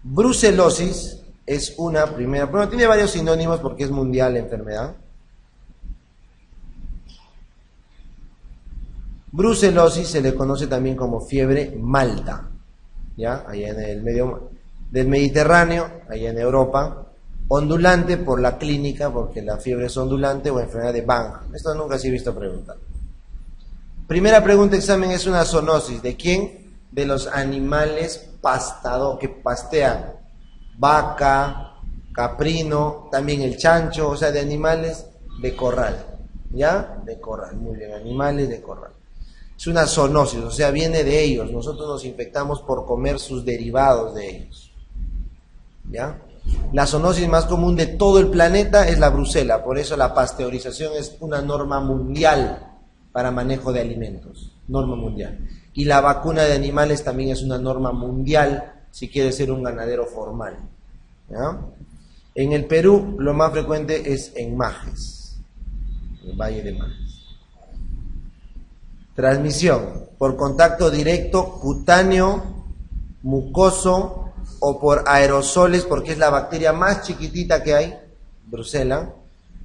Brucelosis es una primera, bueno, tiene varios sinónimos porque es mundial la enfermedad. Brucelosis se le conoce también como fiebre malta, ¿ya? Allá en el medio del Mediterráneo, allá en Europa. Ondulante por la clínica, porque la fiebre es ondulante, o enfermedad de Bang. Esto nunca se ha visto preguntar. Primera pregunta examen es una zoonosis. ¿De quién? De los animales que pastean. Vaca, caprino, también el chancho, o sea, de animales de corral. ¿Ya? De corral, muy bien, animales de corral. Es una zoonosis, o sea, viene de ellos. Nosotros nos infectamos por comer sus derivados de ellos. ¿Ya? La zoonosis más común de todo el planeta es la brucela, por eso la pasteurización es una norma mundial para manejo de alimentos, norma mundial. Y la vacuna de animales también es una norma mundial si quiere ser un ganadero formal. ¿Ya? En el Perú lo más frecuente es en Majes, el Valle de Majes. Transmisión por contacto directo, cutáneo, mucoso o por aerosoles, porque es la bacteria más chiquitita que hay, brucela,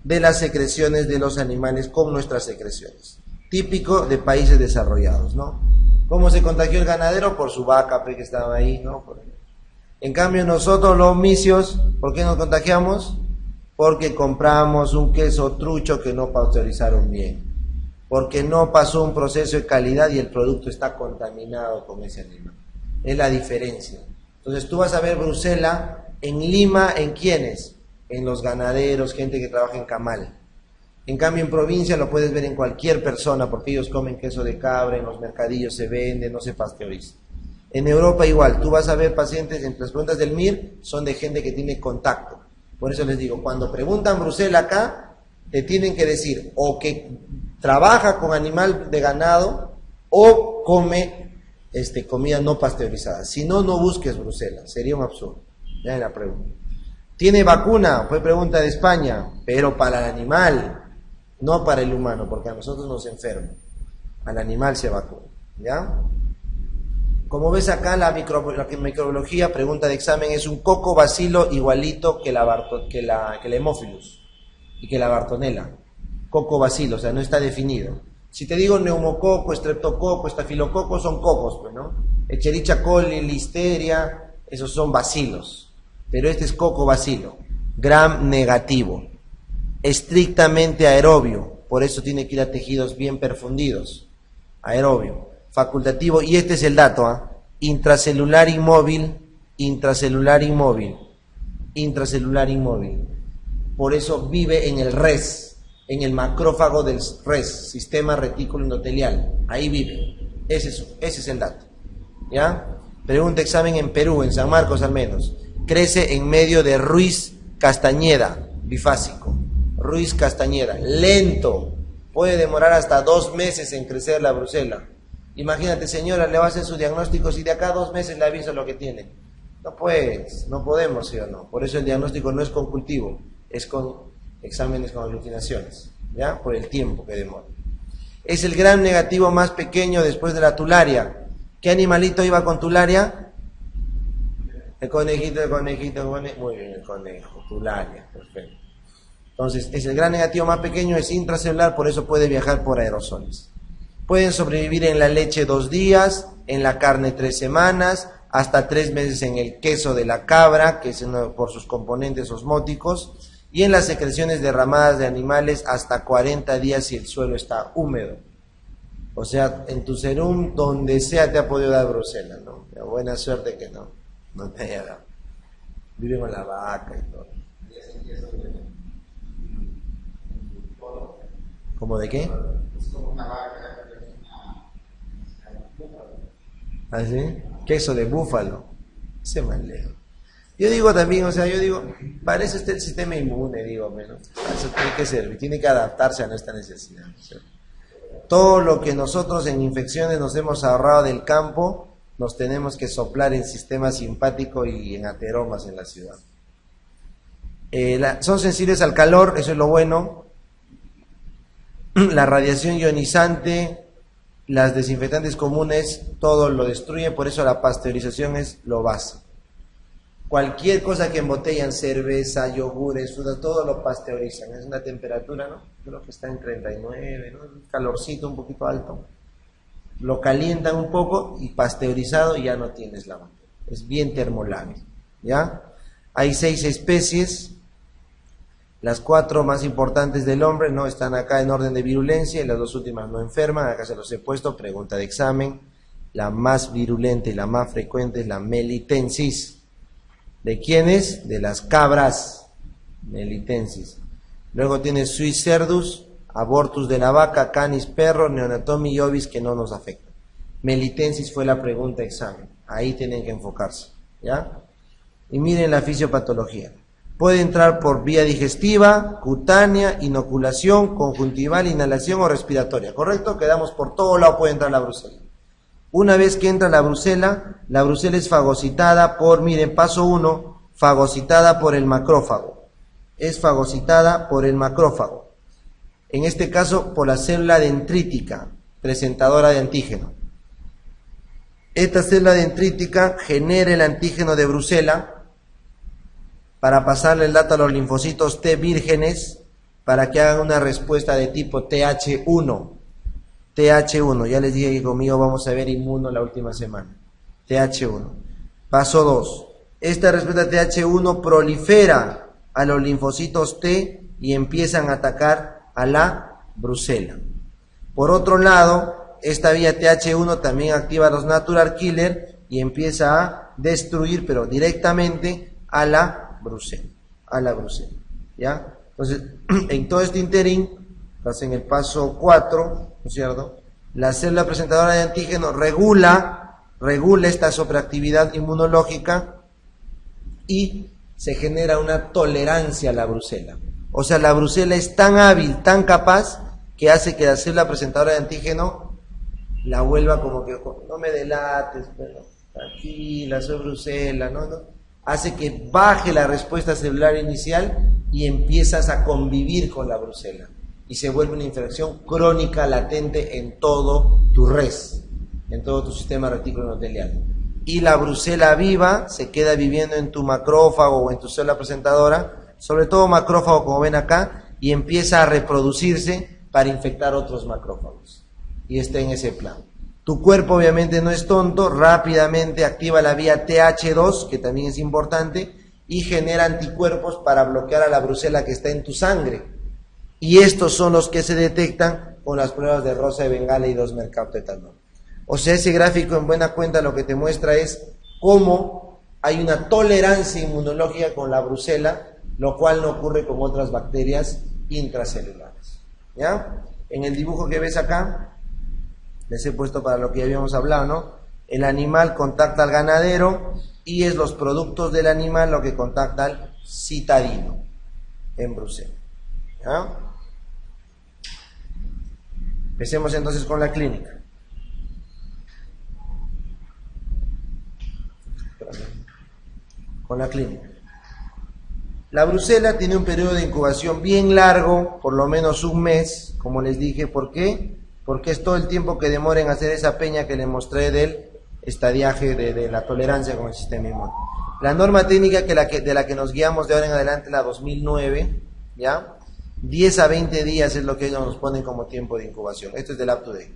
de las secreciones de los animales con nuestras secreciones. Típico de países desarrollados, ¿no? ¿Cómo se contagió el ganadero? Por su vaca, que estaba ahí, ¿no? En cambio nosotros los misios, ¿por qué nos contagiamos? Porque compramos un queso trucho que no pasteurizaron bien, porque no pasó un proceso de calidad y el producto está contaminado con ese animal. Es la diferencia. Entonces tú vas a ver brucela en Lima, ¿en quiénes? En los ganaderos, gente que trabaja en camal. En cambio en provincia lo puedes ver en cualquier persona, porque ellos comen queso de cabra, en los mercadillos se vende, no se pasteuriza. En Europa igual, tú vas a ver pacientes, entre las preguntas del MIR, son de gente que tiene contacto. Por eso les digo, cuando preguntan brucela acá, te tienen que decir o que trabaja con animal de ganado o come comida no pasteurizada. Si no, no busques brucela, sería un absurdo. Ya en la pregunta. ¿Tiene vacuna? Fue pregunta de España, pero para el animal, no para el humano, porque a nosotros nos enferma. Al animal se vacuna. ¿Ya? Como ves acá, la microbiología, pregunta de examen, es un coco bacilo igualito que la Haemophilus y que la Bartonella. Coco bacilo, o sea, no está definido. Si te digo neumococo, estreptococo, estafilococo, son cocos, pues, ¿no? Escherichia coli, listeria, esos son bacilos. Pero este es coco bacilo, gram negativo, estrictamente aerobio, por eso tiene que ir a tejidos bien perfundidos, aerobio, facultativo, y este es el dato, intracelular inmóvil, intracelular inmóvil, intracelular inmóvil. Por eso vive en el res, en el macrófago del res, sistema retículo endotelial, ahí vive, ese es el dato. ¿Ya? Pregunta examen en Perú, en San Marcos al menos. Crece en medio de Ruiz Castañeda, bifásico. Ruiz Castañeda, lento, puede demorar hasta 2 meses en crecer la brucela. Imagínate, señora, le va a hacer sus diagnósticos y de acá a 2 meses le avisa lo que tiene. No pues, no podemos, ¿sí o no? Por eso el diagnóstico no es con cultivo, es con exámenes con aglutinaciones, ¿ya? Por el tiempo que demora. Es el gram negativo más pequeño después de la tularia. ¿Qué animalito iba con tularia? El conejito, muy bien, el conejo, tularia, perfecto. Entonces, es el gran negativo más pequeño, es intracelular, por eso puede viajar por aerosoles. Pueden sobrevivir en la leche 2 días, en la carne 3 semanas, hasta 3 meses en el queso de la cabra, que es por sus componentes osmóticos, y en las secreciones derramadas de animales hasta 40 días si el suelo está húmedo. O sea, en tu serum, donde sea te ha podido dar brucela, ¿no? La buena suerte que no te haya dado. Vive con la vaca y todo. ¿Cómo de qué? Es como una vaca. ¿Así? Queso de búfalo. Ese más lejos. Yo digo también, para eso está el sistema inmune, menos. Para eso tiene que servir, tiene que adaptarse a nuestra necesidad, ¿sí? Todo lo que nosotros en infecciones nos hemos ahorrado del campo, nos tenemos que soplar en sistema simpático y en ateromas en la ciudad. Son sensibles al calor, eso es lo bueno. La radiación ionizante, las desinfectantes comunes, todo lo destruye, por eso la pasteurización es lo básico. Cualquier cosa que embotellan, cerveza, yogures, frutas, todo lo pasteurizan. Es una temperatura, ¿no? Creo que está en 39, ¿no? Un calorcito un poquito alto. Lo calientan un poco y pasteurizado y ya no tienes la bacteria. Es bien termolábil, ¿ya? Hay 6 especies. Las 4 más importantes del hombre no están acá en orden de virulencia y las 2 últimas no enferman. Acá se los he puesto, pregunta de examen. La más virulenta y la más frecuente es la melitensis. ¿De quiénes? De las cabras, melitensis. Luego tiene suis cerdus, abortus de la vaca, canis perro, neonatom y ovis que no nos afecta. Melitensis fue la pregunta de examen. Ahí tienen que enfocarse, ¿ya? Y miren la fisiopatología. Puede entrar por vía digestiva, cutánea, inoculación, conjuntival, inhalación o respiratoria. ¿Correcto? Quedamos por todo lado, puede entrar la brucela. Una vez que entra la brucela es fagocitada por, miren, paso 1, fagocitada por el macrófago. Es fagocitada por el macrófago. En este caso, por la célula dendrítica, presentadora de antígeno. Esta célula dendrítica genera el antígeno de brucela para pasarle el dato a los linfocitos T vírgenes para que hagan una respuesta de tipo TH1. TH1, ya les dije que conmigo vamos a ver inmuno la última semana. TH1. Paso 2. Esta respuesta TH1 prolifera a los linfocitos T y empiezan a atacar a la brucela. Por otro lado, esta vía TH1 también activa a los natural killer y empieza a destruir, pero directamente a la brucela. ¿Ya? Entonces, en todo este interín, en el paso 4, ¿no es cierto? La célula presentadora de antígeno regula esta sobreactividad inmunológica y se genera una tolerancia a la brucela. O sea, la brucela es tan hábil, tan capaz, que hace que la célula presentadora de antígeno la vuelva como que, no me delates, pero tranquila, soy brucela, ¿no? Hace que baje la respuesta celular inicial y empiezas a convivir con la brucela. Y se vuelve una infección crónica latente en todo tu res, en todo tu sistema retículo endotelial. Y la brucela viva se queda viviendo en tu macrófago o en tu célula presentadora, sobre todo macrófago como ven acá, y empieza a reproducirse para infectar otros macrófagos. Y está en ese plan. Tu cuerpo obviamente no es tonto, rápidamente activa la vía TH2, que también es importante, y genera anticuerpos para bloquear a la brucela que está en tu sangre. Y estos son los que se detectan con las pruebas de Rosa de Bengala y 2-mercaptoetanol. O sea, ese gráfico en buena cuenta lo que te muestra es cómo hay una tolerancia inmunológica con la brucela, lo cual no ocurre con otras bacterias intracelulares. ¿Ya? En el dibujo que ves acá, les he puesto para lo que ya habíamos hablado, ¿no? El animal contacta al ganadero y es los productos del animal lo que contacta al citadino en brucela. ¿Ya? Empecemos entonces con la clínica. La brucela tiene un periodo de incubación bien largo, por lo menos un mes, como les dije. ¿Por qué? Porque es todo el tiempo que demora en hacer esa peña que les mostré del estadiaje de la tolerancia con el sistema inmune. La norma técnica de la que nos guiamos de ahora en adelante, la 2009, ¿ya? 10 a 20 días es lo que ellos nos ponen como tiempo de incubación. Esto es del UpToDate.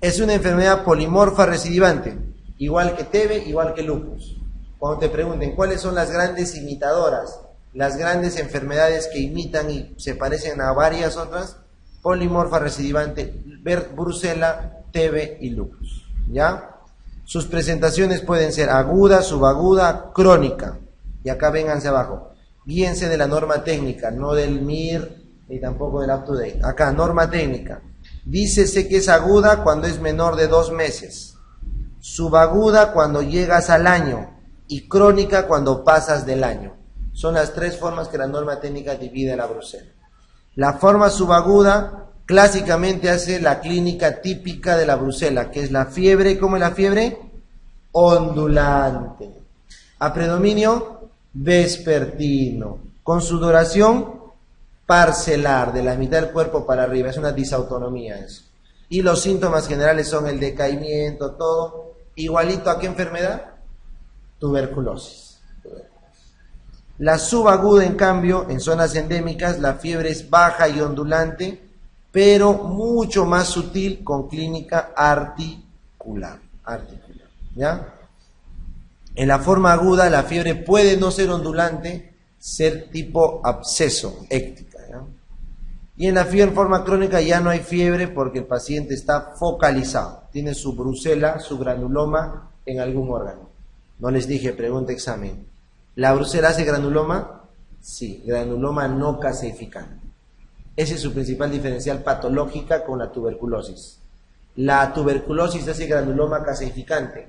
Es una enfermedad polimorfa recidivante, igual que TB, igual que lupus. Cuando te pregunten cuáles son las grandes imitadoras, las grandes enfermedades que imitan y se parecen a varias otras, polimorfa recidivante, brucela, TB y lupus. ¿Ya? Sus presentaciones pueden ser aguda, subaguda, crónica. Y acá vénganse abajo. Guíense de la norma técnica, no del MIR ni tampoco del UpToDate. Acá, norma técnica. Dícese que es aguda cuando es menor de 2 meses. Subaguda cuando llegas al año. Y crónica cuando pasas del año. Son las 3 formas que la norma técnica divide la brucela. La forma subaguda clásicamente hace la clínica típica de la brucela, que es la fiebre. ¿Cómo es la fiebre? Ondulante. A predominio vespertino, con sudoración parcelar, de la mitad del cuerpo para arriba. Es una disautonomía eso. Y los síntomas generales son el decaimiento, todo. Igualito a qué enfermedad? Tuberculosis. La subaguda, en cambio, en zonas endémicas, la fiebre es baja y ondulante, pero mucho más sutil con clínica articular. ¿Ya? En la forma aguda, la fiebre puede no ser ondulante, ser tipo absceso, éctica. ¿Ya? Y en la fiebre forma crónica ya no hay fiebre porque el paciente está focalizado. Tiene su brucela, su granuloma en algún órgano. No les dije, pregunta examen. ¿La brucela hace granuloma? Sí, granuloma no caseificante. Ese es su principal diferencial patológica con la tuberculosis. La tuberculosis hace granuloma caseificante.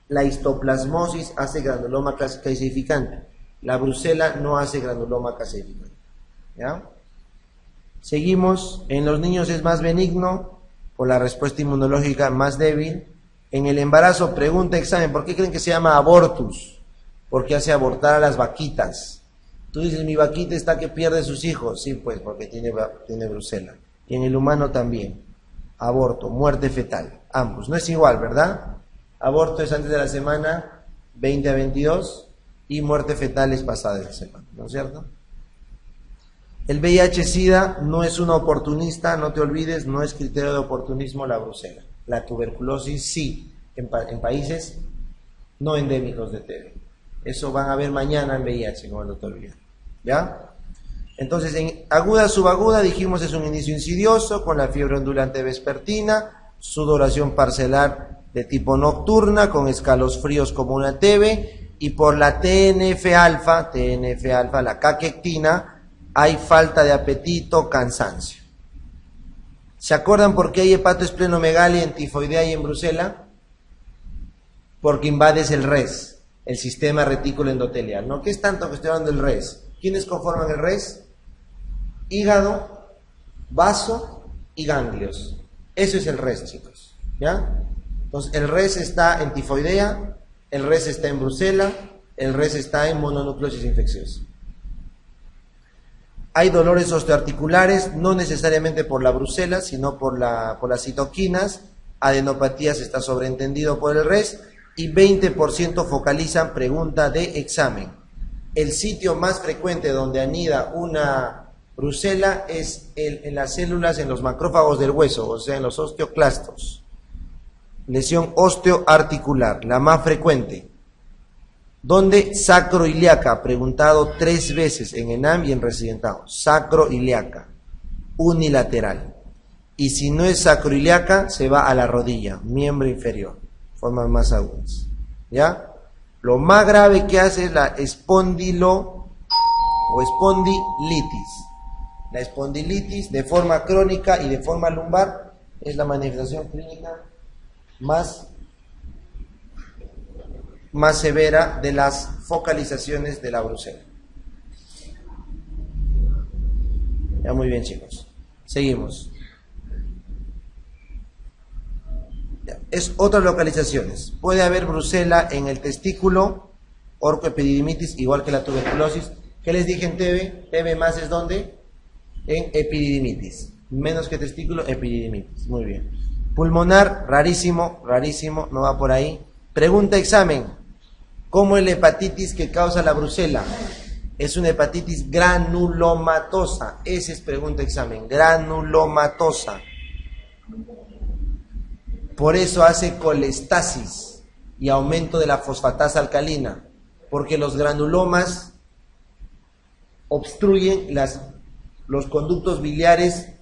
La histoplasmosis hace granuloma caseificante. La brucela no hace granuloma caseificante. ¿Ya? Seguimos. En los niños es más benigno, por la respuesta inmunológica más débil. En el embarazo, pregunta examen, ¿por qué creen que se llama abortus? Porque hace abortar a las vaquitas. Tú dices, mi vaquita está que pierde sus hijos. Sí, pues, porque tiene brucela. Y en el humano también. Aborto, muerte fetal, ambos. No es igual, ¿verdad? Aborto es antes de la semana 20 a 22 y muerte fetal es pasada de la semana, ¿no es cierto? El VIH-Sida no es una oportunista, no te olvides, no es criterio de oportunismo la brucela. La tuberculosis sí, en países no endémicos de TB. Eso van a ver mañana en VIH, como no te olvides. ¿Ya? Entonces, en aguda, subaguda, dijimos es un inicio insidioso, con la fiebre ondulante vespertina, sudoración parcelar de tipo nocturna, con escalofríos como una TB, y por la TNF-alfa, la caquectina, hay falta de apetito, cansancio. ¿Se acuerdan por qué hay hepatoesplenomegalia en tifoidea y en brucela? Porque invades el res, el sistema retículo endotelial. ¿No? ¿Qué es tanto que estoy hablando del res? ¿Quiénes conforman el res? Hígado, vaso y ganglios. Eso es el res, chicos. ¿Ya? Entonces, el res está en tifoidea, el res está en brucela, el res está en mononucleosis infecciosa. Hay dolores osteoarticulares, no necesariamente por la brucela, sino por las citoquinas. Adenopatías está sobreentendido por el res. Y 20% focalizan pregunta de examen. El sitio más frecuente donde anida una brucela es en las células, en los macrófagos del hueso, o sea, en los osteoclastos. Lesión osteoarticular, la más frecuente. ¿Dónde? Sacroiliaca, preguntado 3 veces en ENAM y en residentado. Sacroiliaca, unilateral. Y si no es sacroiliaca, se va a la rodilla, miembro inferior, formas más agudas. ¿Ya? Lo más grave que hace es la espondilo o espondilitis. La espondilitis de forma crónica y de forma lumbar es la manifestación clínica más severa de las focalizaciones de la brucela. Ya, muy bien, chicos. Seguimos. Ya. Es otras localizaciones. Puede haber brucela en el testículo, orcoepididimitis, igual que la tuberculosis. ¿Qué les dije en TB? TB más es ¿dónde? En epididimitis. Menos que testículo, epididimitis. Muy bien. Pulmonar, rarísimo, no va por ahí. Pregunta examen. ¿Cómo es la hepatitis que causa la brucela? Es una hepatitis granulomatosa. Esa es pregunta examen. Granulomatosa. Por eso hace colestasis y aumento de la fosfatasa alcalina. Porque los granulomas obstruyen los conductos biliares,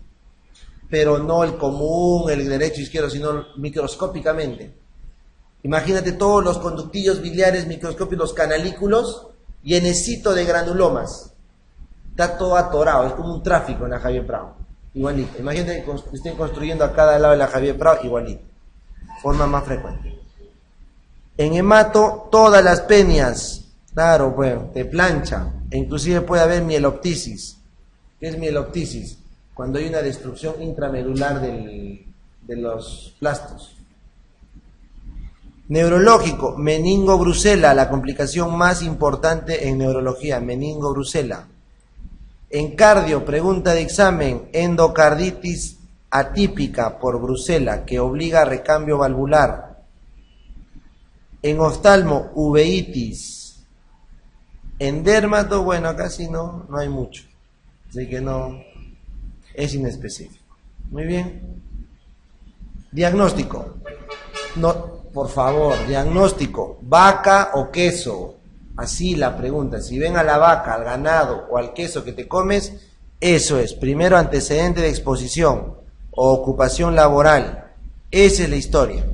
pero no el común, el derecho izquierdo, sino microscópicamente. Imagínate todos los conductillos biliares microscópicos, los canalículos, llenecito de granulomas. Está todo atorado, es como un tráfico en la Javier Prado. Igualito. Imagínate que estén construyendo a cada lado de la Javier Prado, igualito. Forma más frecuente. En hemato, todas las penias. Claro, bueno, te plancha. E inclusive puede haber mieloptisis. ¿Qué es mieloptisis? Cuando hay una destrucción intramedular de los plastos. Neurológico, meningo-brucela, la complicación más importante en neurología, meningo-brucela. En cardio, pregunta de examen, endocarditis atípica por brucela que obliga a recambio valvular. En oftalmo, uveitis. En dermato, bueno, casi no hay mucho. Así que no, es inespecífico. Muy bien. Diagnóstico. No, por favor, diagnóstico. ¿Vaca o queso? Así la pregunta. Si ven a la vaca, al ganado o al queso que te comes, eso es. Primero antecedente de exposición o ocupación laboral. Esa es la historia.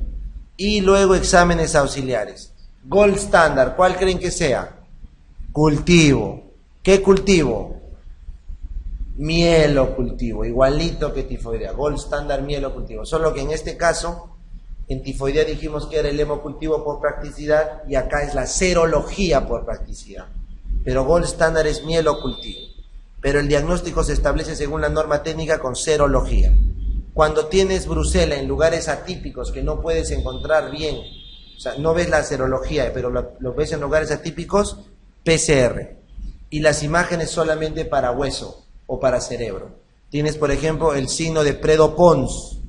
Y luego exámenes auxiliares. Gold standard, ¿cuál creen que sea? Cultivo. ¿Qué cultivo? Mielocultivo, igualito que tifoidea. Gold standard mielocultivo. Solo que en este caso, en tifoidea dijimos que era el hemocultivo por practicidad y acá es la serología por practicidad. Pero gold standard es mielocultivo. Pero el diagnóstico se establece según la norma técnica con serología. Cuando tienes brucela en lugares atípicos que no puedes encontrar bien, o sea, no ves la serología, pero lo ves en lugares atípicos, PCR. Y las imágenes solamente para hueso o para cerebro. Tienes, por ejemplo, el signo de Predo Pons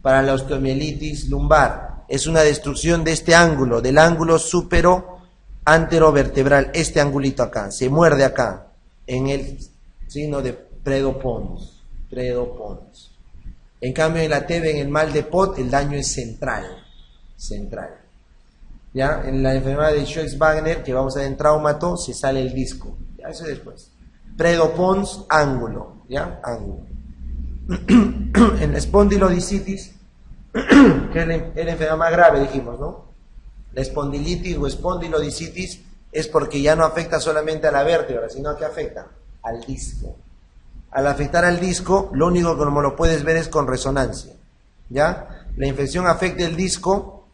para la osteomielitis lumbar. Es una destrucción de este ángulo, del ángulo supero anterovertebral, este angulito acá, se muerde acá, en el signo de Predo Pons. Predo Pons. En cambio, en la TB, en el mal de Pot, el daño es central. Central. ¿Ya? En la enfermedad de Schwarz-Wagner, que vamos a ver en traumato, se sale el disco. Ya, eso después. Predo Pons, ángulo. ¿Ya? Ángulo. En la espondilodicitis, que es la enfermedad más grave, dijimos, ¿no? La espondilitis o espondilodicitis es porque ya no afecta solamente a la vértebra, sino que afecta al disco. Al afectar al disco, lo único que como lo puedes ver es con resonancia, ¿ya? La infección afecta el disco,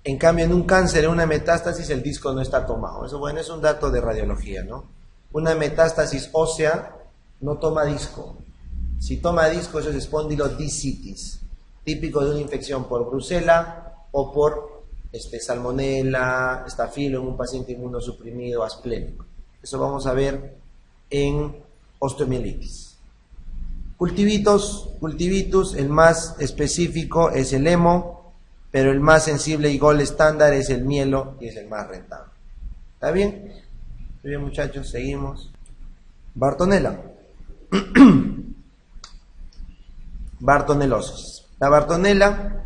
en cambio en un cáncer, en una metástasis, el disco no está tomado. Eso, bueno, es un dato de radiología, ¿no? Una metástasis ósea no toma disco. Si toma disco, eso es espondilodicitis, típico de una infección por brucela o por salmonela, estafilo en un paciente inmunosuprimido asplénico. Eso vamos a ver en osteomielitis. Cultivitus, el más específico es el hemo, pero el más sensible y gold estándar es el mielo y es el más rentable. ¿Está bien? Muy bien, muchachos, seguimos. Bartonella. Bartonelosis. La Bartonella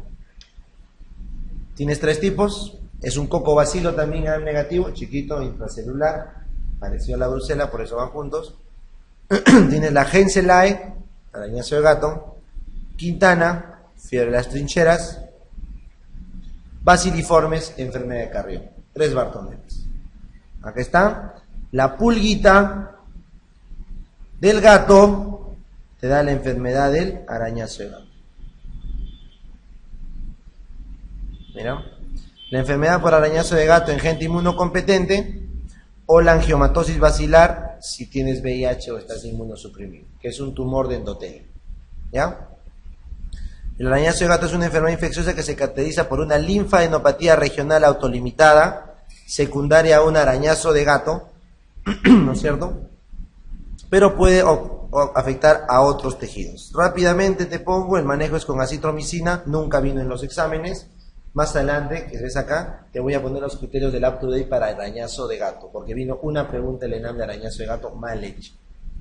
tienes 3 tipos. Es un cocobacilo también Gram negativo, chiquito, intracelular, parecido a la brucela, por eso van juntos. Tienes la Genselae, arañazo de gato, Quintana, fiebre de las trincheras, Baciliformes, enfermedad de Carrión. 3 Bartonellas. Acá está. La pulguita del gato te da la enfermedad del arañazo de gato. Mira. La enfermedad por arañazo de gato en gente inmunocompetente o la angiomatosis basilar si tienes VIH o estás inmunosuprimido, que es un tumor de endotelio. ¿Ya? El arañazo de gato es una enfermedad infecciosa que se caracteriza por una linfadenopatía regional autolimitada, secundaria a un arañazo de gato, ¿no es cierto? Pero puede afectar a otros tejidos. Rápidamente te pongo, el manejo es con acitromicina, nunca vino en los exámenes. Más adelante, que ves acá, te voy a poner los criterios del UpToDate para arañazo de gato, porque vino una pregunta del ENAM de arañazo de gato mal hecha.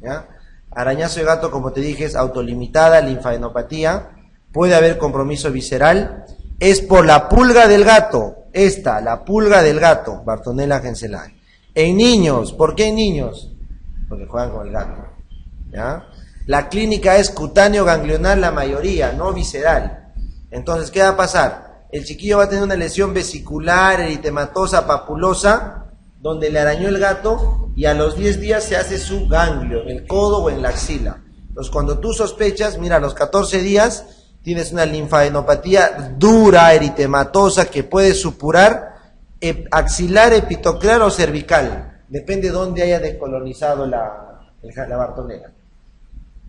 ¿Ya? Arañazo de gato, como te dije, es autolimitada, linfadenopatía, puede haber compromiso visceral, es por la pulga del gato, la pulga del gato, Bartonella Genselae. En niños, ¿por qué en niños? Porque juegan con el gato. ¿Ya? La clínica es cutáneo ganglionar la mayoría, no visceral. Entonces, ¿qué va a pasar? El chiquillo va a tener una lesión vesicular, eritematosa, papulosa, donde le arañó el gato y a los 10 días se hace su ganglio, en el codo o en la axila. Entonces, cuando tú sospechas, mira, a los 14 días tienes una linfadenopatía dura, eritematosa, que puede supurar axilar, epitoclear o cervical. Depende de dónde haya descolonizado la Bartonella.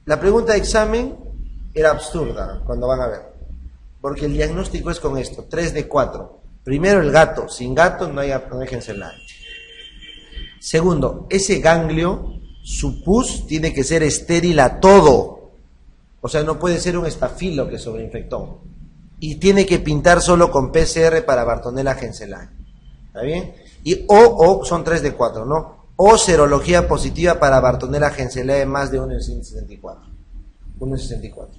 La pregunta de examen era absurda, cuando van a ver. Porque el diagnóstico es con esto, 3 de 4. Primero el gato, sin gato no hay Genselae. Segundo, ese ganglio, su pus tiene que ser estéril a todo. O sea, no puede ser un estafilo que sobreinfectó. Y tiene que pintar solo con PCR para Bartonella Genselae. ¿Está bien? Y o son 3 de 4, ¿no? O serología positiva para Bartonella Henselae más de 1 en 164. 1 en 64.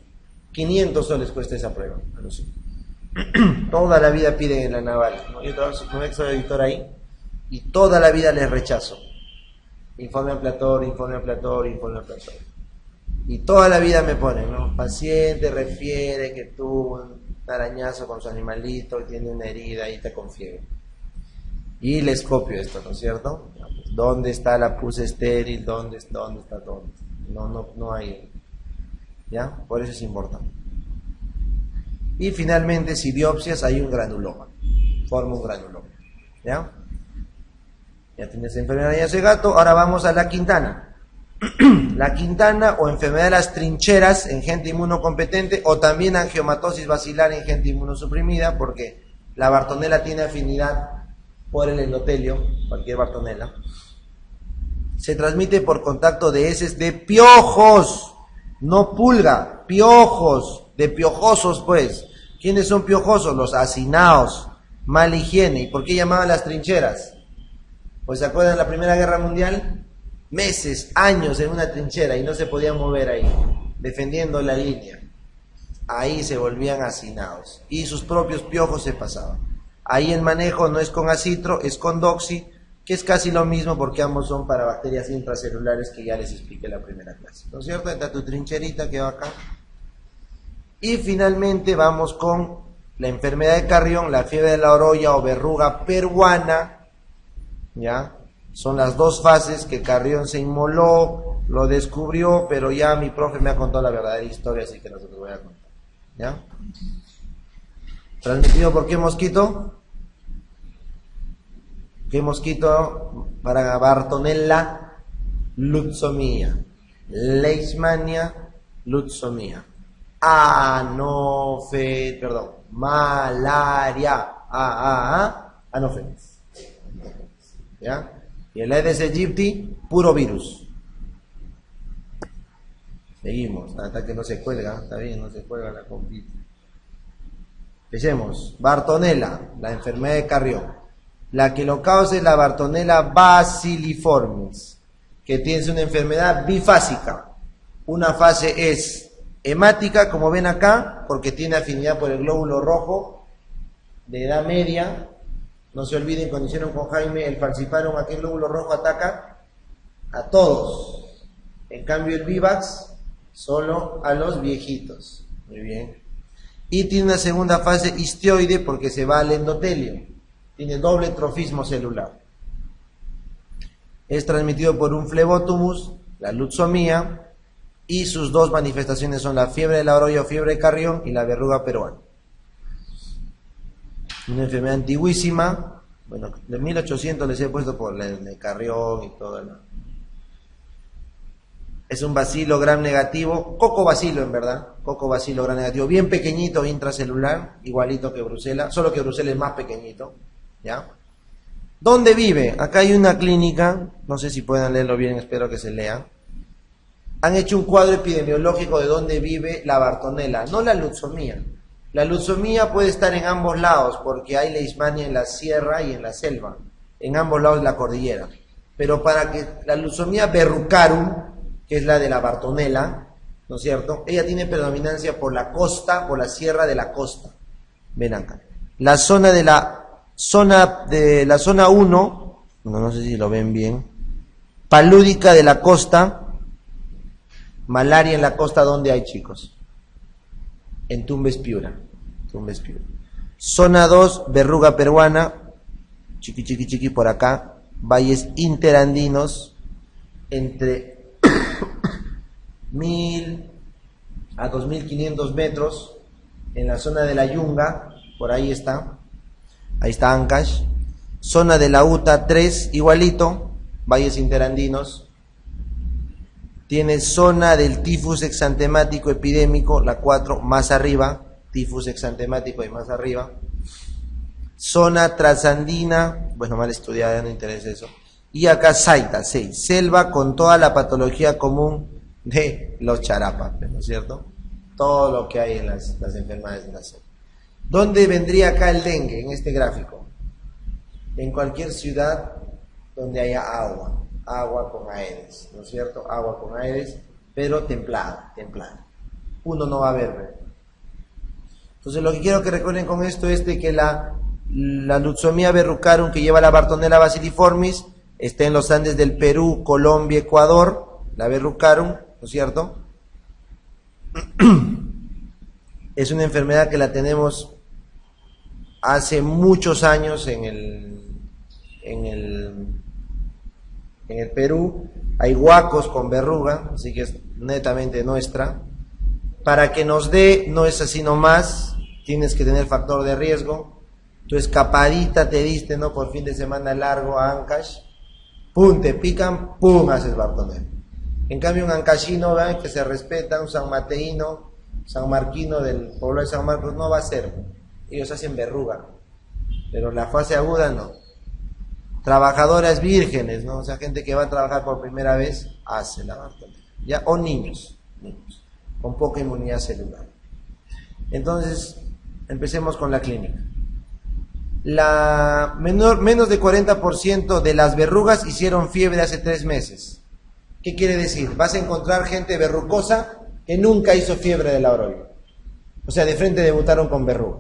500 soles cuesta esa prueba. Toda la vida piden en la naval, ¿no? Yo soy editor ahí y toda la vida les rechazo. Informe ampliatorio, informe ampliatorio, informe ampliatorio. Y toda la vida me ponen, ¿no? Paciente refiere que tuvo un arañazo con su animalito y tiene una herida y te con fiebre. Y les copio esto, ¿no es cierto? ¿Dónde está la pus estéril? ¿Dónde está? No hay. ¿Ya? Por eso es importante. Y finalmente, si biopsias, hay un granuloma. Forma un granuloma. ¿Ya? Ya tienes enfermedad de arañazo de gato. Ahora vamos a la quintana. La quintana o enfermedad de las trincheras en gente inmunocompetente, o también angiomatosis basilar en gente inmunosuprimida, porque la Bartonella tiene afinidad por el endotelio, cualquier Bartonella. Se transmite por contacto de heces de piojos, no pulga, piojos, de piojosos pues. ¿Quiénes son piojosos? Los hacinados, mala higiene. ¿Y por qué llamaban las trincheras? Pues se acuerdan de la Primera Guerra Mundial, meses, años en una trinchera y no se podían mover ahí, defendiendo la línea. Ahí se volvían hacinados y sus propios piojos se pasaban. Ahí el manejo no es con acitro, es con doxy, que es casi lo mismo porque ambos son para bacterias intracelulares que ya les expliqué en la primera clase. ¿No es cierto? Está tu trincherita que va acá. Y finalmente vamos con la enfermedad de Carrión, la fiebre de la orolla o verruga peruana. ¿Ya? Son las dos fases que Carrión se inmoló, lo descubrió, pero ya mi profe me ha contado la verdadera historia, así que no se los voy a contar. ¿Ya? ¿Transmitido por qué mosquito? ¿Qué mosquito? Para Bartonella lutzomia, Leishmania lutzomia, malaria, Anopheles. ¿Ya? Y el Aedes aegypti, puro virus. Seguimos, hasta que no se cuelga, está bien, no se cuelga la compita. Empecemos. Bartonella, la enfermedad de Carrión. La que lo causa es la Bartonella bacilliformis, que tiene una enfermedad bifásica. Una fase es hemática, como ven acá, porque tiene afinidad por el glóbulo rojo, de edad media. No se olviden, cuando hicieron con Jaime el falciparum, aquel glóbulo rojo ataca a todos. En cambio el Vivax, solo a los viejitos. Muy bien. Y tiene una segunda fase histioide porque se va al endotelio. Tiene doble trofismo celular. Es transmitido por un flebotomus, la lutzomía, y sus dos manifestaciones son la fiebre de la orolla o fiebre de Carrión y la verruga peruana. Una enfermedad antiguísima, bueno, de 1800 les he puesto por el de Carrión y todo. Es un bacilo gram negativo, cocobacilo en verdad, cocobacilo gram negativo, bien pequeñito, intracelular, igualito que Bruselas, solo que Bruselas es más pequeñito, ¿ya? ¿Dónde vive? Acá hay una clínica, no sé si pueden leerlo bien, espero que se lea. Han hecho un cuadro epidemiológico de dónde vive la Bartonella, no la lutzomía. La lutzomía puede estar en ambos lados, porque hay leishmania en la sierra y en la selva, en ambos lados de la cordillera. Pero para que la lutzomía verrucarum, que es la de la Bartonella, ¿no es cierto? Ella tiene predominancia por la costa, por la sierra de la costa. Ven acá. La zona 1, no sé si lo ven bien, palúdica de la costa, malaria en la costa, ¿dónde hay, chicos? En Tumbes Piura. Zona 2, verruga peruana, chiqui por acá, valles interandinos, entre 1000 a 2500 metros, en la zona de la Yunga, por ahí está Ancash. Zona de la UTA 3, igualito, valles interandinos. Tiene zona del tifus exantemático epidémico, la 4, más arriba, tifus exantemático y más arriba. Zona transandina, bueno, mal estudiada, no interesa eso. Y acá Saita, 6, selva con toda la patología común de los charapas, ¿no es cierto? Todo lo que hay en las enfermedades de la selva. ¿Dónde vendría acá el dengue en este gráfico? en cualquier ciudad donde haya agua con Aedes, ¿no es cierto? Agua con Aedes, pero templada. Uno no va a ver. Entonces lo que quiero que recuerden con esto es de que la Lutzomia verrucarum, que lleva la Bartonella basiliformis, está en los Andes del Perú, Colombia, Ecuador, la verrucarum, ¿no es cierto? Es una enfermedad que la tenemos hace muchos años en el Perú. Hay huacos con verruga, así que es netamente nuestra. Para que nos dé, no es así nomás, tienes que tener factor de riesgo. Tu escapadita te diste, ¿no? Por fin de semana largo a Ancash, pum, te pican, pum, haces Bartonella. En cambio un ancashino, ¿verdad?, que se respeta, un sanmateíno, sanmarquino del pueblo de San Marcos, no va a ser. Ellos hacen verruga, pero la fase aguda no. Trabajadoras vírgenes, ¿no? O sea, gente que va a trabajar por primera vez, hace la Bartonella. ¿Ya? O niños, con poca inmunidad celular. Entonces, empecemos con la clínica. Menos de 40% de las verrugas hicieron fiebre hace 3 meses. ¿Qué quiere decir? Vas a encontrar gente verrucosa que nunca hizo fiebre de la orolla. O sea, de frente debutaron con verruga.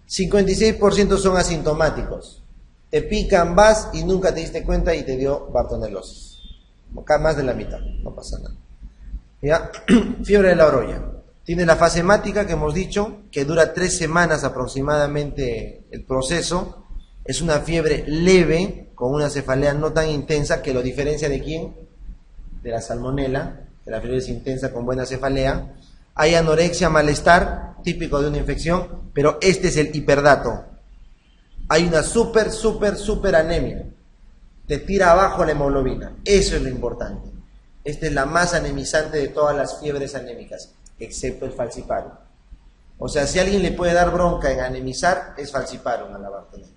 56% son asintomáticos. Te pican, vas y nunca te diste cuenta y te dio bartonelosis. Acá más de la mitad, no pasa nada. ¿Ya? Fiebre de la orolla. Tiene la fase hemática que hemos dicho, que dura 3 semanas aproximadamente el proceso. Es una fiebre leve, con una cefalea no tan intensa, que lo diferencia de quién? De la salmonela, que la fiebre es intensa con buena cefalea. Hay anorexia, malestar, típico de una infección, pero este es el hiperdato. Hay una súper anemia. Te tira abajo la hemoglobina. Eso es lo importante. Esta es la más anemizante de todas las fiebres anémicas, excepto el falciparum. O sea, si a alguien le puede dar bronca en anemizar, es falciparum a la Bartonella.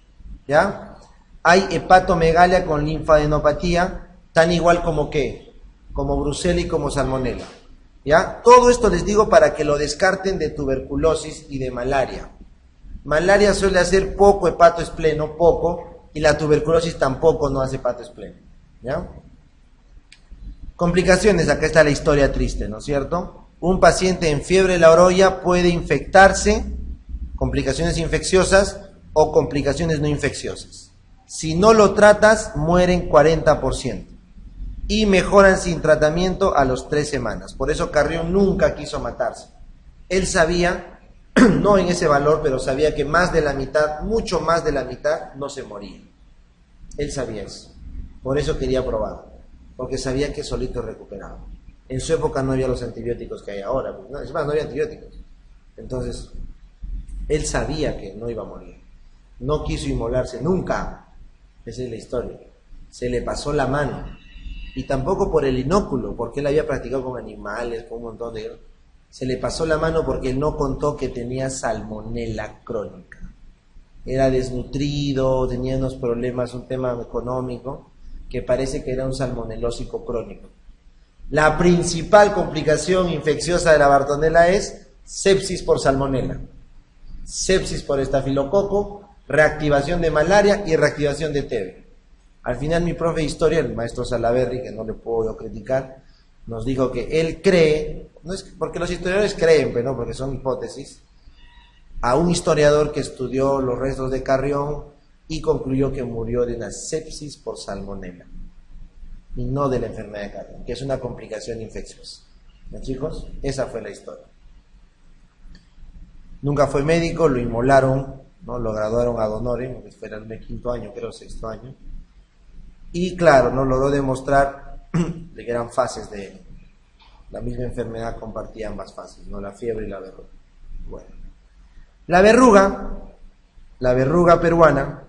¿Ya? Hay hepatomegalia con linfadenopatía, tan igual como ¿qué? Como Brucella y como salmonella. ¿Ya? Todo esto les digo para que lo descarten de tuberculosis y de malaria. Malaria suele hacer poco hepatoespleno, poco, y la tuberculosis tampoco no hace hepatoespleno. ¿Ya? Complicaciones, acá está la historia triste, ¿no es cierto? Un paciente en fiebre de la orolla puede infectarse, complicaciones infecciosas o complicaciones no infecciosas. Si no lo tratas, mueren 40% y mejoran sin tratamiento a los 3 semanas. Por eso Carrión nunca quiso matarse. Él sabía, no en ese valor, pero sabía que más de la mitad, mucho más de la mitad, no se moría. Él sabía eso. Por eso quería probar, porque sabía que solito recuperaba. En su época no había los antibióticos que hay ahora, ¿no? Es más, no había antibióticos. Entonces, él sabía que no iba a morir. No quiso inmolarse nunca. Esa es la historia. Se le pasó la mano. Y tampoco por el inóculo, porque él había practicado con animales, con un montón de... Se le pasó la mano porque él no contó que tenía salmonela crónica. Era desnutrido, tenía unos problemas, un tema económico, que parece que era un salmonelósico crónico. La principal complicación infecciosa de la Bartonella es sepsis por salmonela, sepsis por estafilococo, reactivación de malaria y reactivación de TB. Al final mi profe de historia, el maestro Salaverry, que no le puedo criticar, nos dijo que él cree, no es porque los historiadores creen, pero no, porque son hipótesis, a un historiador que estudió los restos de Carrión y concluyó que murió de una sepsis por salmonela y no de la enfermedad de Carrión, que es una complicación infecciosa. ¿No, chicos? Esa fue la historia. Nunca fue médico, lo inmolaron, ¿no? Lo graduaron ad honorem, que fue en el 5º año, creo, 6º año. Y claro, no logró demostrar de que eran fases de la misma enfermedad, compartía ambas fases, ¿no? La fiebre y la verruga. Bueno, la verruga peruana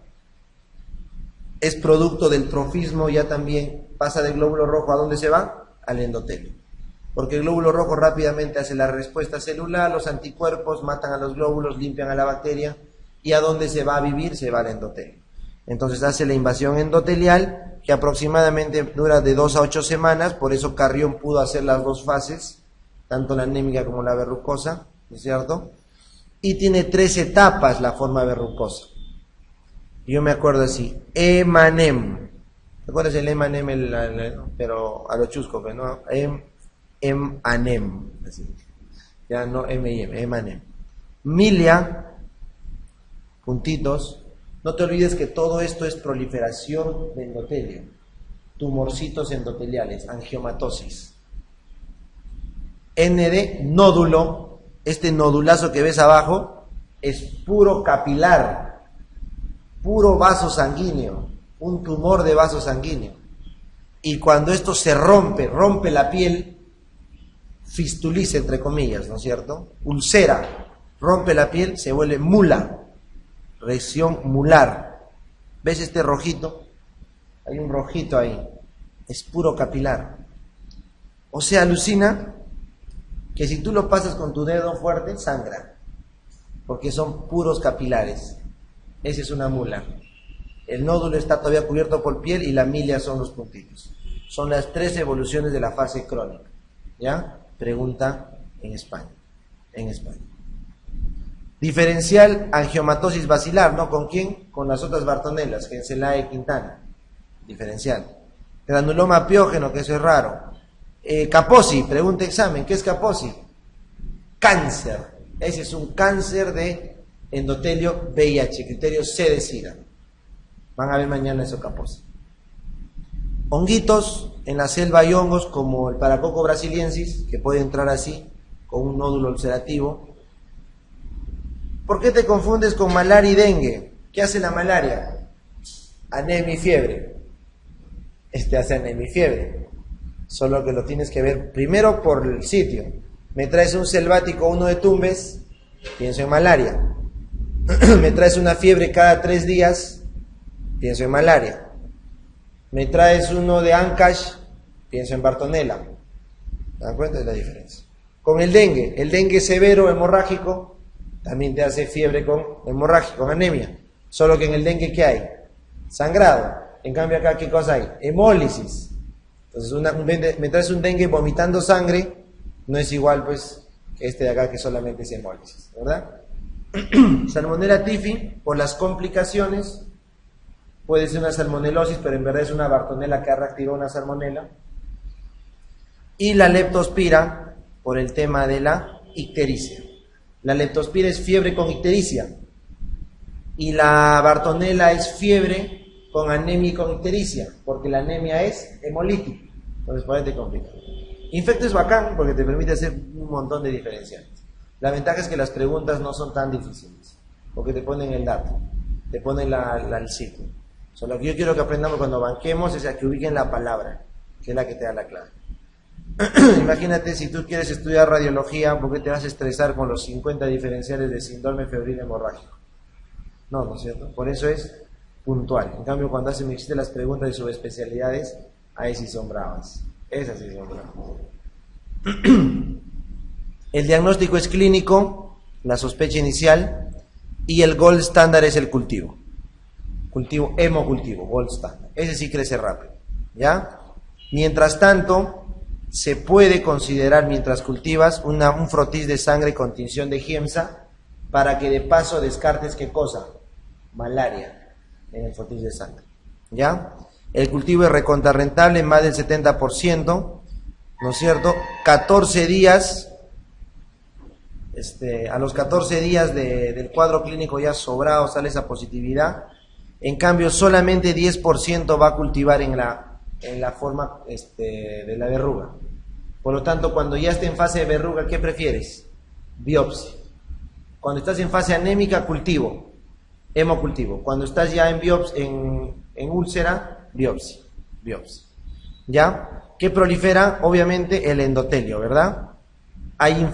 es producto del trofismo, ya también pasa del glóbulo rojo, ¿a dónde se va? Al endotelio. Porque el glóbulo rojo rápidamente hace la respuesta celular, los anticuerpos matan a los glóbulos, limpian a la bacteria, y ¿a dónde se va a vivir? Se va al endotelio. Entonces hace la invasión endotelial, que aproximadamente dura de 2 a 8 semanas, por eso Carrión pudo hacer las 2 fases, tanto la anémica como la verrucosa, ¿no es cierto? Y tiene 3 etapas la forma verrucosa. Yo me acuerdo así, Emanem. ¿Te acuerdas el Emanem? Pero a lo chusco, pero no, Emanem. Así. Ya no M-I-M, Emanem. Milia, puntitos. No te olvides que todo esto es proliferación de endotelio. Tumorcitos endoteliales, angiomatosis. ND, nódulo. Este nodulazo que ves abajo es puro capilar, puro vaso sanguíneo, un tumor de vaso sanguíneo. Y cuando esto se rompe la piel, fistuliza entre comillas, ¿no es cierto? Ulcera, rompe la piel, se vuelve mula, región mular. ¿Ves este rojito? Hay un rojito ahí, es puro capilar. O sea, alucina que si tú lo pasas con tu dedo fuerte, sangra, porque son puros capilares. Esa es una mula. El nódulo está todavía cubierto por piel y la milia son los puntitos. Son las 3 evoluciones de la fase crónica. ¿Ya? Pregunta en España. En España. Diferencial angiomatosis basilar, ¿no? ¿Con quién? Con las otras Bartonelas, Genselae y Quintana. Diferencial. Granuloma piógeno, que eso es raro. Kaposi, pregunta examen, ¿qué es Kaposi? Cáncer. Ese es un cáncer de endotelio VIH, criterio C de SIDA. Van a ver mañana eso, Kaposi. Honguitos, en la selva hay hongos como el paracoco brasiliensis, que puede entrar así, con un nódulo ulcerativo. ¿Por qué te confundes con malaria y dengue? ¿Qué hace la malaria? Anemia y fiebre. Este hace anemia y fiebre. Solo que lo tienes que ver primero por el sitio. Me traes un selvático, uno de Tumbes, pienso en malaria. Me traes una fiebre cada 3 días, pienso en malaria. Me traes uno de Ancash, pienso en Bartonella. ¿Te dan cuenta de la diferencia? Con el dengue severo, hemorrágico, también te hace fiebre con hemorragia, con anemia. Solo que en el dengue, ¿qué hay? Sangrado. En cambio acá, ¿qué cosa hay? Hemólisis. Entonces, me traes un dengue vomitando sangre, no es igual, pues, que este de acá que solamente es hemólisis, ¿verdad? Salmonella typhi, por las complicaciones, puede ser una salmonelosis, pero en verdad es una Bartonella que ha reactivado una salmonela. Y la leptospira, por el tema de la ictericia. La leptospira es fiebre con ictericia. Y la Bartonella es fiebre con anemia y con ictericia, porque la anemia es hemolítica. Entonces, por ahí te complica. Infecto es bacán porque te permite hacer un montón de diferenciales. La ventaja es que las preguntas no son tan difíciles, porque te ponen el dato, te ponen el ciclo. Lo que yo quiero que aprendamos cuando banquemos es a que ubiquen la palabra, que es la que te da la clave. Imagínate si tú quieres estudiar radiología, ¿por qué te vas a estresar con los 50 diferenciales de síndrome febril hemorrágico? No, ¿no es cierto? Por eso es puntual. En cambio, cuando existen las preguntas de subespecialidades, ahí sí son bravas. Esas sí son bravas. El diagnóstico es clínico, la sospecha inicial, y el gold standard es el cultivo. Cultivo, hemocultivo, gold standard. Ese sí crece rápido. ¿Ya? Mientras tanto, se puede considerar, mientras cultivas, un frotis de sangre con tinción de Giemsa, para que de paso descartes ¿qué cosa? Malaria en el frotis de sangre. ¿Ya? El cultivo es recontrarrentable en más del 70%, ¿no es cierto? 14 días, a los 14 días del cuadro clínico ya sobrado sale esa positividad. En cambio, solamente 10% va a cultivar en la forma de la verruga. Por lo tanto, cuando ya esté en fase de verruga, ¿qué prefieres? Biopsia. Cuando estás en fase anémica, cultivo, hemocultivo. Cuando estás ya en úlcera, biopsia. ¿Ya? ¿Qué prolifera? Obviamente el endotelio, ¿verdad? Hay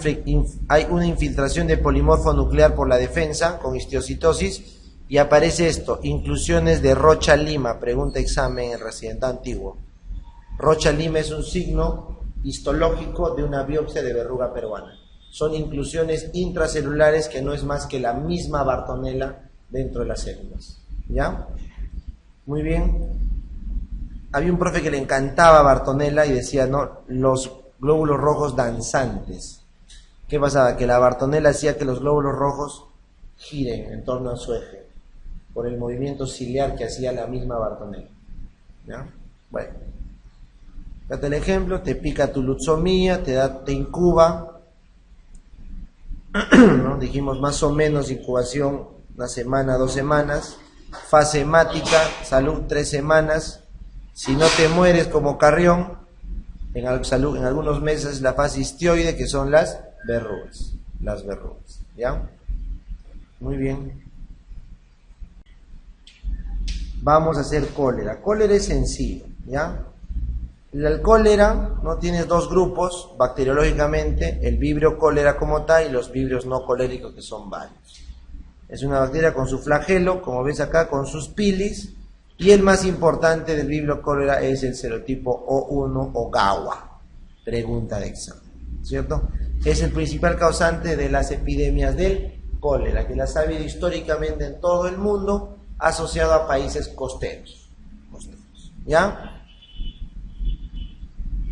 una infiltración de polimorfo nuclear por la defensa con histiocitosis y aparece esto, inclusiones de Rocha Lima, pregunta examen en residente antiguo. Rocha Lima es un signo histológico de una biopsia de verruga peruana. Son inclusiones intracelulares que no es más que la misma Bartonella dentro de las células. ¿Ya? Muy bien. Había un profe que le encantaba Bartonella y decía, no, los glóbulos rojos danzantes. ¿Qué pasaba? Que la Bartonella hacía que los glóbulos rojos giren en torno a su eje. por el movimiento ciliar que hacía la misma Bartonella. ¿Ya? Bueno, date el ejemplo, te pica tu lutzomía, te incuba, ¿no? Dijimos más o menos incubación 1 semana, 2 semanas, fase hemática, salud 3 semanas, si no te mueres como Carrión, en algunos meses la fase histioide, que son las verrugas, ¿ya? Muy bien. Vamos a hacer cólera. Cólera es sencillo, ¿ya? El cólera, ¿no? Tienes 2 grupos bacteriológicamente, el vibrio cólera como tal y los vibrios no coléricos, que son varios. Es una bacteria con su flagelo, como ves acá, con sus pilis, y el más importante del vibrio cólera es el serotipo O1 o GAWA. Pregunta de examen, ¿cierto? Es el principal causante de las epidemias del cólera, que las ha habido históricamente en todo el mundo, asociado a países costeros, ¿ya?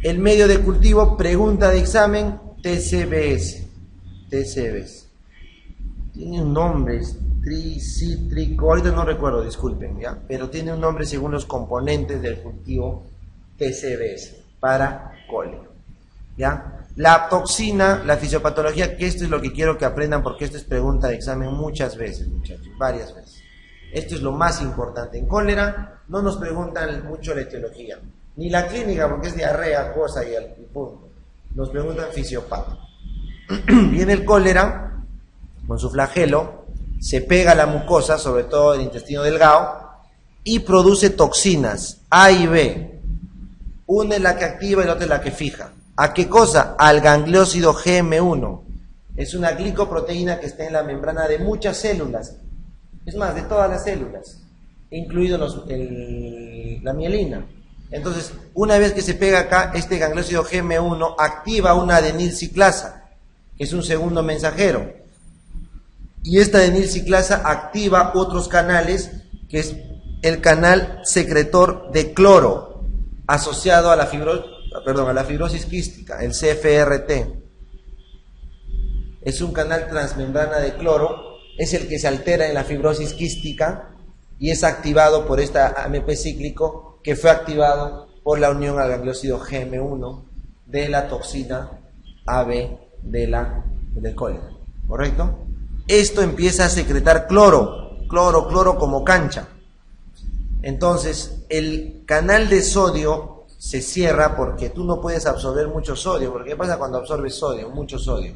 El medio de cultivo, pregunta de examen, TCBS. Tiene un nombre, tricítrico, ahorita no recuerdo, disculpen, ¿ya? Pero tiene un nombre según los componentes del cultivo TCBS, para cólera, ¿ya? La toxina, la fisiopatología, que esto es lo que quiero que aprendan, porque esto es pregunta de examen muchas veces, muchachos, varias veces. Esto es lo más importante. En cólera no nos preguntan mucho la etiología, ni la clínica, porque es diarrea, cosa y punto. Nos preguntan fisiopato. Viene el cólera con su flagelo, se pega a la mucosa, sobre todo el intestino delgado, y produce toxinas A y B. Una es la que activa y la otra es la que fija. ¿A qué cosa? Al gangliósido GM1. Es una glicoproteína que está en la membrana de muchas células. Es más, de todas las células, incluido la mielina. Entonces, una vez que se pega acá, este gangliósido GM1 activa una adenilciclasa, que es un segundo mensajero. Y esta adenilciclasa activa otros canales, que es el canal secretor de cloro, asociado a la fibrosis quística, el CFRT. Es un canal transmembrana de cloro, es el que se altera en la fibrosis quística y es activado por este AMP cíclico que fue activado por la unión al gangliósido GM1 de la toxina AB del cólera, ¿correcto? Esto empieza a secretar cloro como cancha. Entonces, el canal de sodio se cierra porque tú no puedes absorber mucho sodio. Porque ¿qué pasa cuando absorbes sodio? Mucho sodio.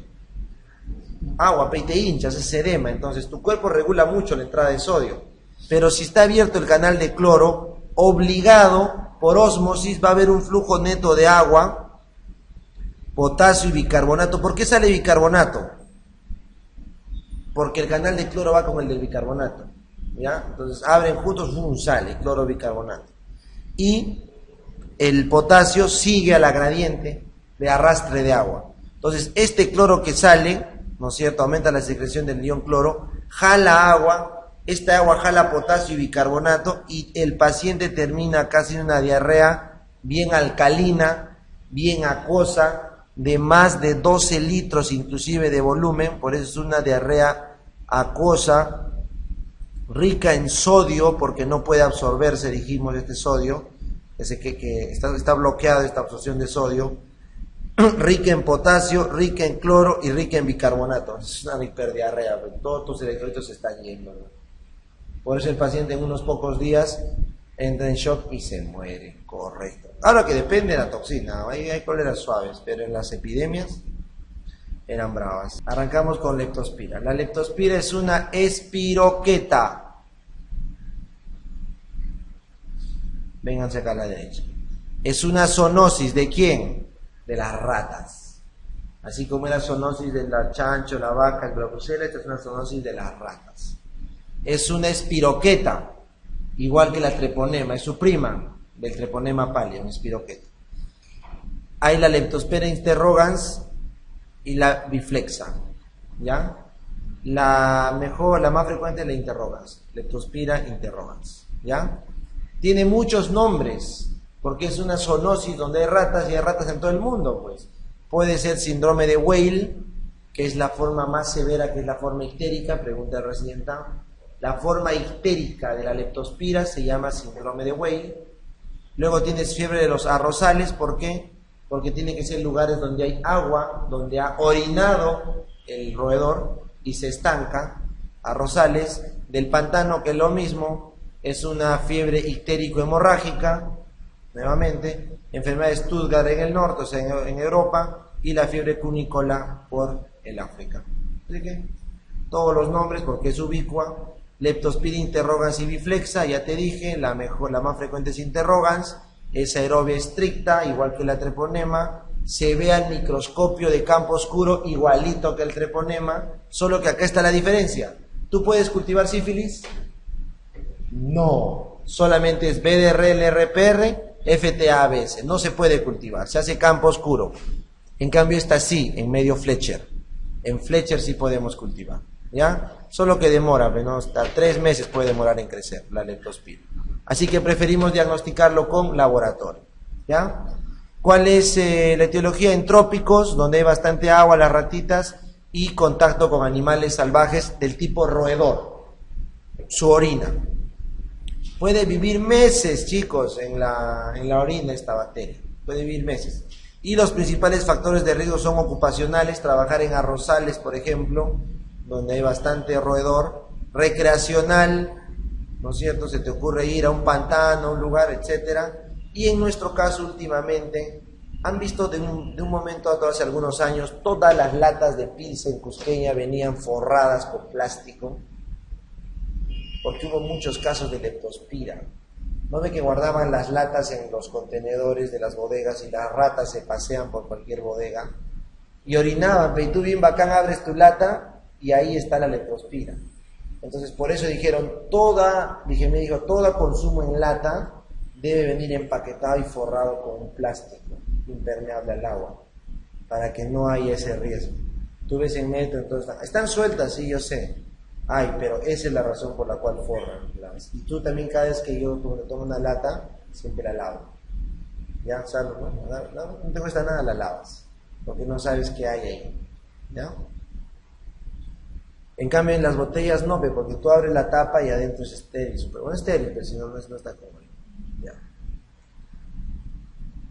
Agua, y te hinchas, es edema. Entonces, tu cuerpo regula mucho la entrada de sodio. Pero si está abierto el canal de cloro, obligado por ósmosis va a haber un flujo neto de agua, potasio y bicarbonato. ¿Por qué sale bicarbonato? Porque el canal de cloro va con el del bicarbonato, ¿ya? Entonces abren juntos, sale cloro bicarbonato. Y el potasio sigue a la gradiente de arrastre de agua. Entonces este cloro que sale, ¿no es cierto?, aumenta la secreción del ion cloro, jala agua, esta agua jala potasio y bicarbonato y el paciente termina casi en una diarrea bien alcalina, bien acuosa, de más de 12 litros inclusive de volumen. Por eso es una diarrea acuosa, rica en sodio, porque no puede absorberse, dijimos, este sodio, ese que está bloqueada esta absorción de sodio, rica en potasio, rica en cloro y rica en bicarbonato. Es una hiperdiarrea, todos tus electrolitos se están yendo, ¿no? Por eso el paciente en unos pocos días entra en shock y se muere, correcto. Ahora que depende de la toxina, hay cóleras suaves, pero en las epidemias eran bravas. Arrancamos con leptospira. La leptospira es una espiroqueta. Vénganse acá a la derecha. Es una zoonosis, ¿de quién? De las ratas. Así como era zoonosis de la chancho, la vaca, el bracocela, esta es una zoonosis de las ratas. Es una espiroqueta, igual que la treponema, es su prima del treponema pallida, una espiroqueta. Hay la leptospira interrogans y la biflexa, ¿ya? La más frecuente es la interrogans, leptospira interrogans, ¿ya? Tiene muchos nombres, porque es una zoonosis donde hay ratas y hay ratas en todo el mundo, pues. Puede ser síndrome de Weil, que es la forma más severa, que es la forma ictérica, pregunta el residente. La forma ictérica de la leptospira se llama síndrome de Weil. Luego tienes fiebre de los arrozales, ¿por qué? Porque tiene que ser lugares donde hay agua, donde ha orinado el roedor y se estanca. Arrozales del pantano, que es lo mismo, es una fiebre ictérico-hemorrágica, nuevamente, enfermedad de Stuttgart en el norte, o sea, en Europa, y la fiebre cunícola por el África. Así que todos los nombres, porque es ubicua. Leptospira interrogans y biflexa, ya te dije, la más frecuente es interrogans, es aerobia estricta, igual que la treponema, se ve al microscopio de campo oscuro igualito que el treponema, solo que acá está la diferencia. ¿Tú puedes cultivar sífilis? No, solamente es BDRL, RPR, FTA-ABS, no se puede cultivar, se hace campo oscuro. En cambio esta sí, en medio Fletcher. En Fletcher sí podemos cultivar, ¿ya? Solo que demora, ¿no? Hasta 3 meses puede demorar en crecer la leptospira. Así que preferimos diagnosticarlo con laboratorio, ¿ya? ¿Cuál es la etiología? En trópicos, donde hay bastante agua, las ratitas, y contacto con animales salvajes del tipo roedor, su orina. Puede vivir meses, chicos, en la orina esta bacteria, puede vivir meses. Y los principales factores de riesgo son ocupacionales, trabajar en arrozales, por ejemplo, donde hay bastante roedor, recreacional, ¿no es cierto? Se te ocurre ir a un pantano, a un lugar, etcétera. Y en nuestro caso, últimamente, han visto de un momento a otro, hace algunos años, todas las latas de Pilsen cusqueña venían forradas con plástico, porque hubo muchos casos de leptospira. ¿No ve que guardaban las latas en los contenedores de las bodegas y las ratas se pasean por cualquier bodega? Y orinaban, pero tú bien bacán abres tu lata y ahí está la leptospira. Entonces por eso dijeron, toda consumo en lata debe venir empaquetado y forrado con un plástico impermeable al agua, para que no haya ese riesgo. Tú ves en metro, entonces están sueltas, sí, yo sé. Ay, pero esa es la razón por la cual forran. Y tú también, cada vez que yo tomo una lata, siempre la lavo. ¿Ya? ¿Sabes? No te cuesta nada, la lavas, porque no sabes qué hay ahí. ¿Ya? En cambio, en las botellas no, porque tú abres la tapa y adentro es estéril. Súper bueno, estéril, pero si no, no está cómodo. ¿Ya?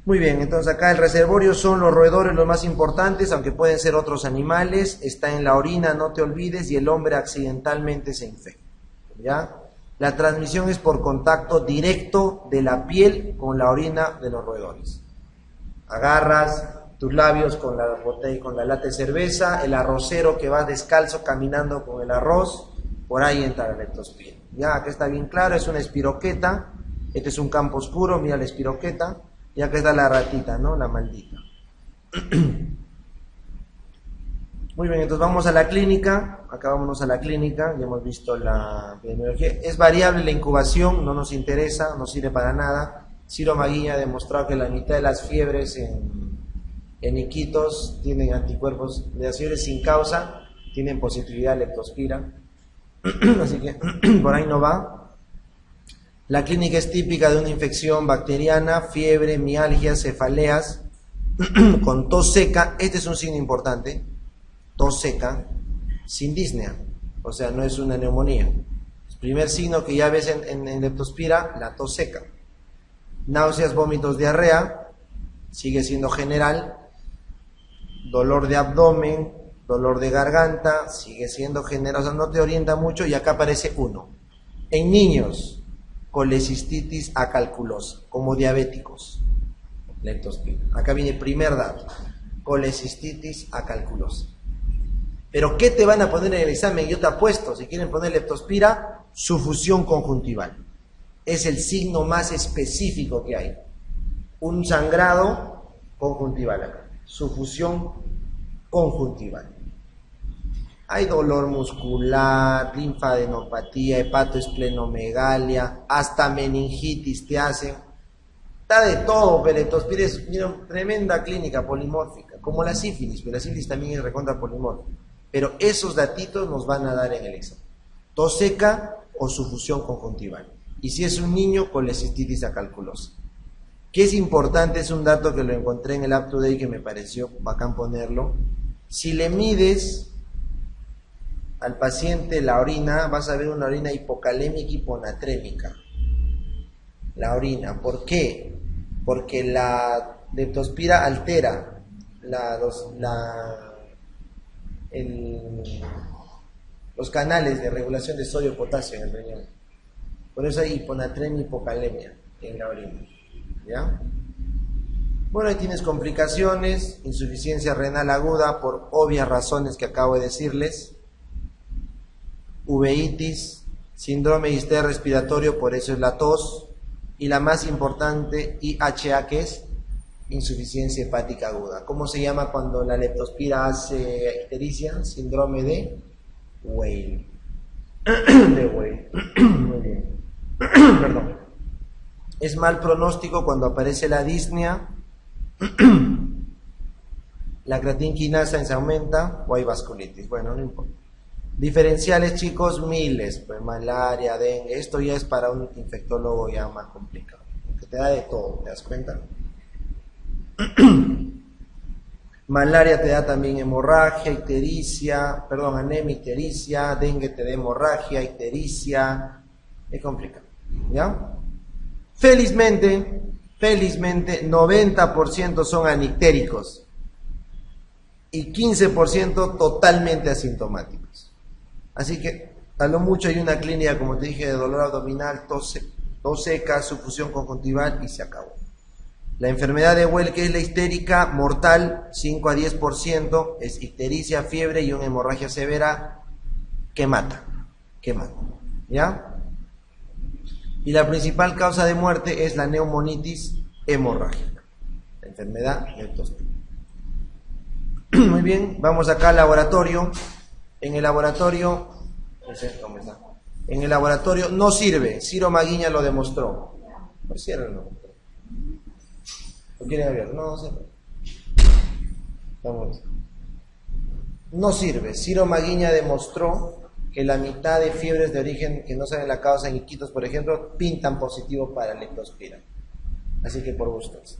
Muy bien, entonces acá el reservorio son los roedores los más importantes, aunque pueden ser otros animales. Está en la orina, no te olvides, y el hombre accidentalmente se infecta. ¿Ya? La transmisión es por contacto directo de la piel con la orina de los roedores. Agarras tus labios con la botella, con la lata de cerveza, el arrocero que va descalzo caminando con el arroz, por ahí entra la leptospira. Ya, acá está bien claro, es una espiroqueta, este es un campo oscuro, mira la espiroqueta, y acá está la ratita, ¿no? La maldita. Muy bien, entonces vamos a la clínica. Acá vámonos a la clínica, ya hemos visto la epidemiología. Es variable la incubación, no nos interesa, no sirve para nada. Ciro Maguiña ha demostrado que la mitad de las fiebres en Iquitos tienen anticuerpos, de las fiebres sin causa, tienen positividad leptospira. Así que por ahí no va. La clínica es típica de una infección bacteriana, fiebre, mialgias, cefaleas, con tos seca. Este es un signo importante, tos seca, sin disnea, o sea, no es una neumonía. El primer signo que ya ves en leptospira, la tos seca. Náuseas, vómitos, diarrea, sigue siendo general. Dolor de abdomen, dolor de garganta, sigue siendo general, o sea, no te orienta mucho, y acá aparece uno. En niños, colecistitis acalculosa, como diabéticos, leptospira. Acá viene el primer dato, colecistitis acalculosa. Pero ¿qué te van a poner en el examen? Yo te apuesto, si quieren poner leptospira, sufusión conjuntival. Es el signo más específico que hay. Un sangrado conjuntival acá, sufusión conjuntival. Hay dolor muscular, linfadenopatía, hepatoesplenomegalia, hasta meningitis te hacen. Está de todo, pero leptospira es tremenda clínica polimórfica, como la sífilis, pero la sífilis también es recontra polimórfica. Pero esos datitos nos van a dar en el examen. Tos seca o sufusión conjuntival. Y si es un niño, colecistitis acalculosa. ¿Qué es importante? Es un dato que lo encontré en el Up to Date que me pareció bacán ponerlo. Si le mides al paciente la orina, vas a ver una orina hipocalémica y hiponatrémica. La orina, ¿por qué? Porque la leptospira altera los canales de regulación de sodio y potasio en el riñón. Por eso hay hiponatremia y hipocalemia en la orina. ¿Ya? Bueno, ahí tienes complicaciones, insuficiencia renal aguda por obvias razones que acabo de decirles, uveitis, síndrome de histeria respiratorio, por eso es la tos, y la más importante, IHA, que es insuficiencia hepática aguda. ¿Cómo se llama cuando la leptospira hace ictericia? Síndrome de Weil. De Weil. Muy bien. Perdón. Es mal pronóstico cuando aparece la disnea, la creatinquinasa se aumenta o hay vasculitis. Bueno, no importa. Diferenciales, chicos, miles, pues malaria, dengue, esto ya es para un infectólogo ya más complicado, porque te da de todo, ¿te das cuenta? Malaria te da también hemorragia, ictericia, perdón, anemia, ictericia, dengue te da hemorragia, ictericia, es complicado, ¿ya? Felizmente, 90% son anictéricos y 15% totalmente asintomáticos. Así que a lo mucho hay una clínica, como te dije, de dolor abdominal, tos seca, sufusión conjuntival y se acabó. La enfermedad de Weil, que es la histérica, mortal, 5 a 10%, es ictericia, fiebre y una hemorragia severa que mata, ¿ya? Y la principal causa de muerte es la neumonitis hemorrágica, la enfermedad leptospira. Muy bien, vamos acá al laboratorio. En el laboratorio, no sé cómo está. En el laboratorio no sirve, Ciro Maguiña lo demostró. No cierren, no. ¿Lo quieren abrir? No sé. Vamos. No sirve. Ciro Maguiña demostró que la mitad de fiebres de origen que no saben la causa en Iquitos, por ejemplo, pintan positivo para leptospira. Así que por gustos.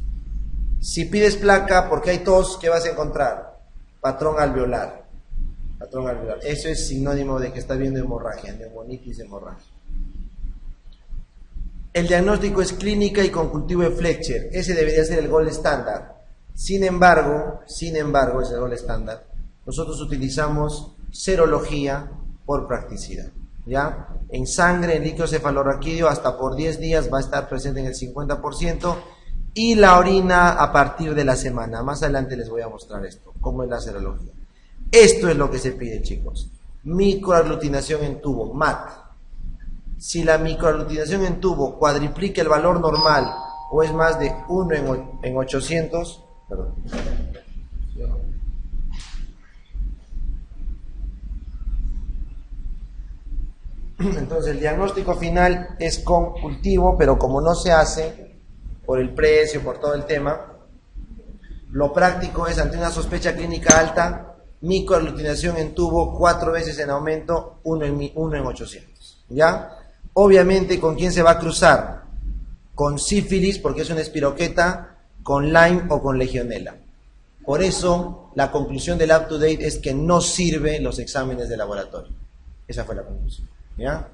Si pides placa porque hay tos, ¿qué vas a encontrar? Patrón alveolar. Eso es sinónimo de que está viendo hemorragia, neumonitis hemorrágica. El diagnóstico es clínica y con cultivo de Fletcher. Ese debería ser el gold estándar. Sin embargo, es el gold estándar. Nosotros utilizamos serología por practicidad. ¿Ya? En sangre, en líquido cefalorraquídeo, hasta por 10 días va a estar presente en el 50%. Y la orina a partir de la semana. Más adelante les voy a mostrar esto, cómo es la serología. Esto es lo que se pide, chicos. Microaglutinación en tubo, MAT. Si la microaglutinación en tubo cuadriplica el valor normal o es más de 1 en 800, perdón. Entonces el diagnóstico final es con cultivo, pero como no se hace por el precio, por todo el tema, lo práctico es ante una sospecha clínica alta, microaglutinación en tubo 4 veces en aumento, 1 en 800. ¿Ya? Obviamente, ¿con quién se va a cruzar? Con sífilis, porque es una espiroqueta, con Lyme o con legionela. Por eso, la conclusión del up to date es que no sirven los exámenes de laboratorio. Esa fue la conclusión. ¿Ya?